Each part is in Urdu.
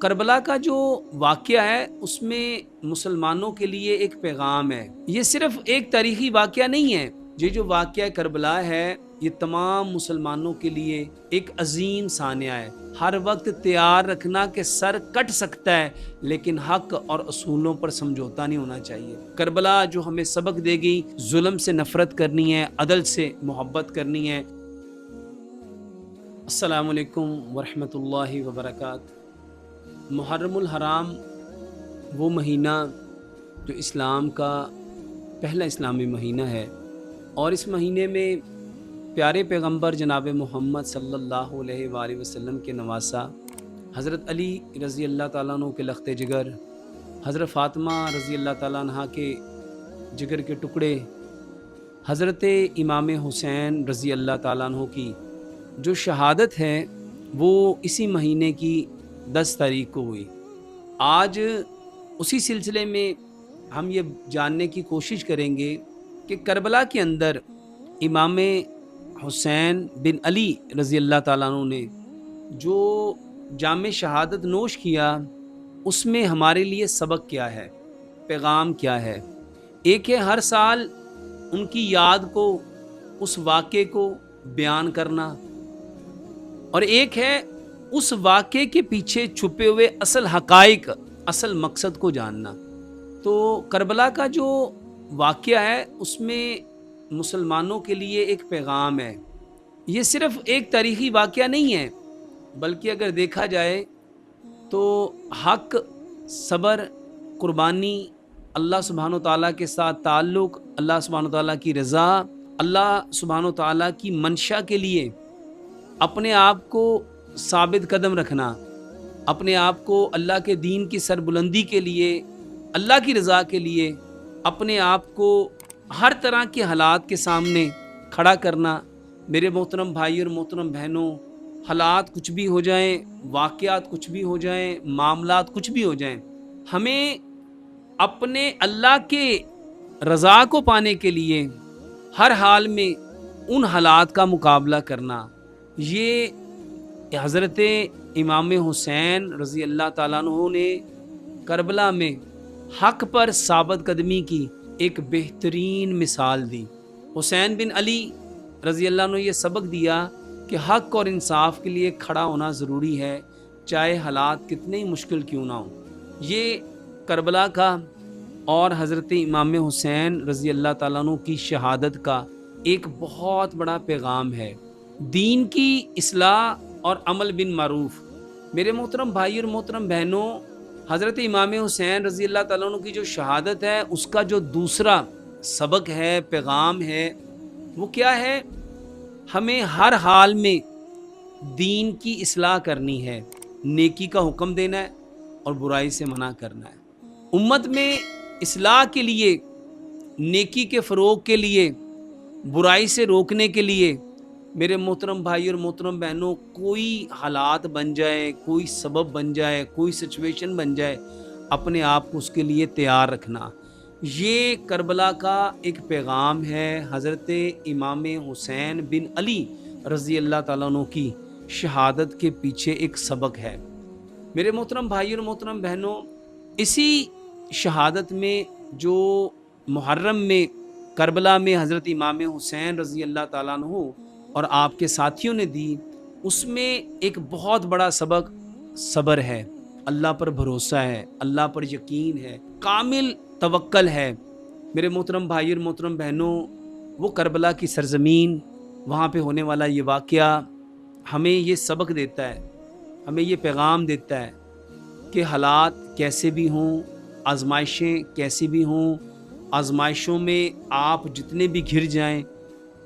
کربلا کا جو واقعہ ہے اس میں مسلمانوں کے لیے ایک پیغام ہے۔ یہ صرف ایک تاریخی واقعہ نہیں ہے۔ یہ جو واقعہ کربلا ہے یہ تمام مسلمانوں کے لیے ایک عظیم سانحہ ہے۔ ہر وقت تیار رکھنا کہ سر کٹ سکتا ہے لیکن حق اور اصولوں پر سمجھوتا نہیں ہونا چاہیے۔ کربلا جو ہمیں سبق دے گی، ظلم سے نفرت کرنی ہے، عدل سے محبت کرنی ہے۔ السلام علیکم ورحمۃ اللہ وبرکاتہ۔ محرم الحرام وہ مہینہ جو اسلام کا پہلا اسلامی مہینہ ہے، اور اس مہینے میں پیارے پیغمبر جناب محمد صلی اللہ علیہ وآلہ وسلم کے نواسہ حضرت علی رضی اللہ تعالیٰ عنہ کے لخت جگر، حضرت فاطمہ رضی اللہ تعالیٰ عنہ کے جگر کے ٹکڑے، حضرت امام حسین رضی اللہ تعالیٰ عنہ کی جو شہادت ہے وہ اسی مہینے کی 10 تاریخ کو ہوئی۔ آج اسی سلسلے میں ہم یہ جاننے کی کوشش کریں گے کہ کربلا کے اندر امام حسین بن علی رضی اللہ تعالیٰ عنہ نے جو جام شہادت نوش کیا، اس میں ہمارے لیے سبق کیا ہے، پیغام کیا ہے۔ ایک ہے ہر سال ان کی یاد کو، اس واقعے کو بیان کرنا، اور ایک ہے اس واقعے کے پیچھے چھپے ہوئے اصل حقائق، اصل مقصد کو جاننا۔ تو کربلا کا جو واقعہ ہے اس میں مسلمانوں کے لیے ایک پیغام ہے۔ یہ صرف ایک تاریخی واقعہ نہیں ہے، بلکہ اگر دیکھا جائے تو حق، صبر، قربانی، اللہ سبحانہ و تعالیٰ کے ساتھ تعلق، اللہ سبحانہ و تعالیٰ کی رضا، اللہ سبحانہ و تعالیٰ کی منشا کے لیے اپنے آپ کو ثابت قدم رکھنا، اپنے آپ کو اللہ کے دین کی سربلندی کے لیے، اللہ کی رضا کے لیے اپنے آپ کو ہر طرح کے حالات کے سامنے کھڑا کرنا۔ میرے محترم بھائی اور محترم بہنوں، حالات کچھ بھی ہو جائیں، واقعات کچھ بھی ہو جائیں، معاملات کچھ بھی ہو جائیں، ہمیں اپنے اللہ کے رضا کو پانے کے لیے ہر حال میں ان حالات کا مقابلہ کرنا۔ یہ حضرت امام حسین رضی اللہ تعالیٰ عنہ نے کربلا میں حق پر ثابت قدمی کی ایک بہترین مثال دی۔ حسین بن علی رضی اللہ عنہ یہ سبق دیا کہ حق اور انصاف کے لیے کھڑا ہونا ضروری ہے، چاہے حالات کتنے ہی مشکل کیوں نہ ہوں۔ یہ کربلا کا اور حضرت امام حسین رضی اللہ تعالیٰ عنہ کی شہادت کا ایک بہت بڑا پیغام ہے، دین کی اصلاح اور عمل بن معروف۔ میرے محترم بھائی اور محترم بہنوں، حضرت امام حسین رضی اللہ تعالیٰ عنہ کی جو شہادت ہے اس کا جو دوسرا سبق ہے، پیغام ہے، وہ کیا ہے؟ ہمیں ہر حال میں دین کی اصلاح کرنی ہے، نیکی کا حکم دینا ہے اور برائی سے منع کرنا ہے۔ امت میں اصلاح کے لیے، نیکی کے فروغ کے لیے، برائی سے روکنے کے لیے میرے محترم بھائی اور محترم بہنوں، کوئی حالات بن جائے، کوئی سبب بن جائے، کوئی سچویشن بن جائے، اپنے آپ کو اس کے لیے تیار رکھنا۔ یہ کربلا کا ایک پیغام ہے، حضرت امام حسین بن علی رضی اللہ تعالیٰ عنہ کی شہادت کے پیچھے ایک سبق ہے۔ میرے محترم بھائی اور محترم بہنوں، اسی شہادت میں جو محرم میں کربلا میں حضرت امام حسین رضی اللہ تعالیٰ عنہ اور آپ کے ساتھیوں نے دی، اس میں ایک بہت بڑا سبق صبر ہے، اللہ پر بھروسہ ہے، اللہ پر یقین ہے، کامل توکل ہے۔ میرے محترم بھائی اور محترم بہنوں، وہ کربلا کی سرزمین، وہاں پہ ہونے والا یہ واقعہ ہمیں یہ سبق دیتا ہے، ہمیں یہ پیغام دیتا ہے کہ حالات کیسے بھی ہوں، آزمائشیں کیسی بھی ہوں، آزمائشوں میں آپ جتنے بھی گھر جائیں،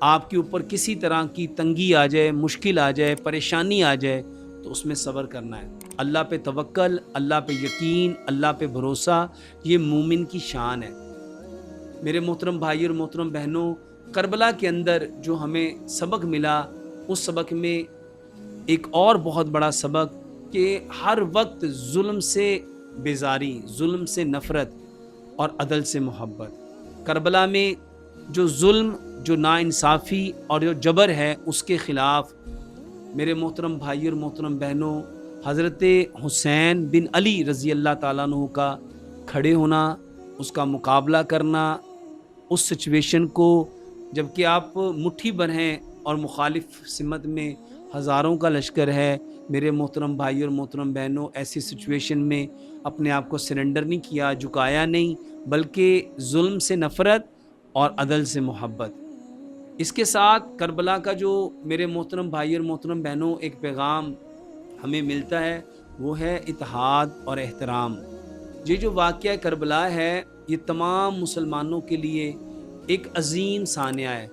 آپ کے اوپر کسی طرح کی تنگی آ جائے، مشکل آ جائے، پریشانی آ جائے، تو اس میں صبر کرنا ہے۔ اللہ پہ توکل، اللہ پہ یقین، اللہ پہ بھروسہ، یہ مومن کی شان ہے۔ میرے محترم بھائی اور محترم بہنوں، کربلا کے اندر جو ہمیں سبق ملا، اس سبق میں ایک اور بہت بڑا سبق کہ ہر وقت ظلم سے بیزاری، ظلم سے نفرت اور عدل سے محبت۔ کربلا میں جو ظلم، جو ناانصافی اور جو جبر ہے، اس کے خلاف میرے محترم بھائی اور محترم بہنوں، حضرت حسین بن علی رضی اللہ تعالیٰ عنہ کا کھڑے ہونا، اس کا مقابلہ کرنا، اس سچویشن کو جب کہ آپ مٹھی بھر ہیں اور مخالف سمت میں ہزاروں کا لشکر ہے، میرے محترم بھائی اور محترم بہنوں، ایسی سچویشن میں اپنے آپ کو سرنڈر نہیں کیا، جھکایا نہیں، بلکہ ظلم سے نفرت اور عدل سے محبت۔ اس کے ساتھ کربلا کا جو میرے محترم بھائی اور محترم بہنوں ایک پیغام ہمیں ملتا ہے، وہ ہے اتحاد اور احترام۔ یہ جو واقعہ کربلا ہے، یہ تمام مسلمانوں کے لیے ایک عظیم سانحہ ہے۔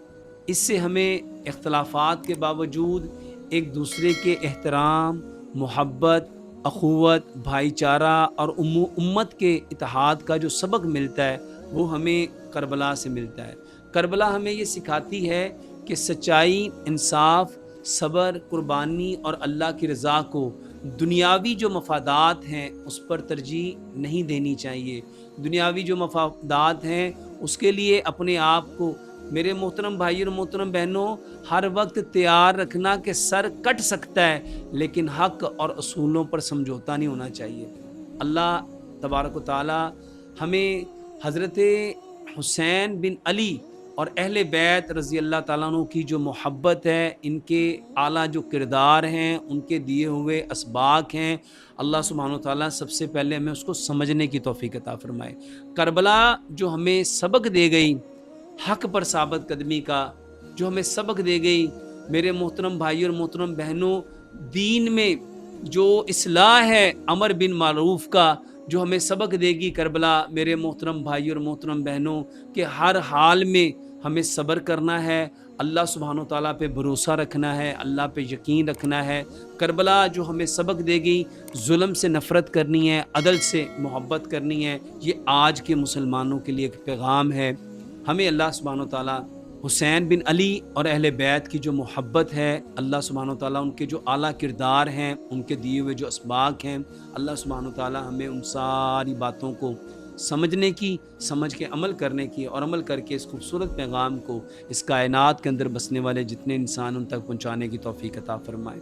اس سے ہمیں اختلافات کے باوجود ایک دوسرے کے احترام، محبت، اخوت، بھائی چارہ اور امت کے اتحاد کا جو سبق ملتا ہے، وہ ہمیں کربلا سے ملتا ہے۔ کربلا ہمیں یہ سکھاتی ہے کہ سچائی، انصاف، صبر، قربانی اور اللہ کی رضا کو دنیاوی جو مفادات ہیں اس پر ترجیح نہیں دینی چاہیے۔ دنیاوی جو مفادات ہیں اس کے لیے اپنے آپ کو، میرے محترم بھائی اور محترم بہنوں، ہر وقت تیار رکھنا کہ سر کٹ سکتا ہے، لیکن حق اور اصولوں پر سمجھوتا نہیں ہونا چاہیے۔ اللہ تبارک و تعالی ہمیں حضرت حسین بن علی اور اہل بیت رضی اللہ تعالیٰ عنہ کی جو محبت ہے، ان کے اعلیٰ جو کردار ہیں، ان کے دیے ہوئے اسباق ہیں، اللہ سبحانہ و تعالیٰ سب سے پہلے ہمیں اس کو سمجھنے کی توفیق عطا فرمائے۔ کربلا جو ہمیں سبق دے گئی حق پر ثابت قدمی کا، جو ہمیں سبق دے گئی میرے محترم بھائی اور محترم بہنوں، دین میں جو اصلاح ہے امر بن معروف کا، جو ہمیں سبق دے گی کربلا میرے محترم بھائی اور محترم بہنوں، کہ ہر حال میں ہمیں صبر کرنا ہے، اللہ سبحانہ و تعالیٰ پہ بھروسہ رکھنا ہے، اللہ پہ یقین رکھنا ہے۔ کربلا جو ہمیں سبق دے گی ظلم سے نفرت کرنی ہے، عدل سے محبت کرنی ہے، یہ آج کے مسلمانوں کے لیے ایک پیغام ہے۔ ہمیں اللہ سبحانہ و تعالیٰ حسین بن علی اور اہل بیت کی جو محبت ہے، اللہ سبحانہ و تعالیٰ ان کے جو اعلیٰ کردار ہیں، ان کے دیے ہوئے جو اسباق ہیں، اللہ سبحانہ و تعالیٰ ہمیں ان ساری باتوں کو سمجھنے کی، سمجھ کے عمل کرنے کی، اور عمل کر کے اس خوبصورت پیغام کو اس کائنات کے اندر بسنے والے جتنے انسان ان تک پہنچانے کی توفیق عطا فرمائے۔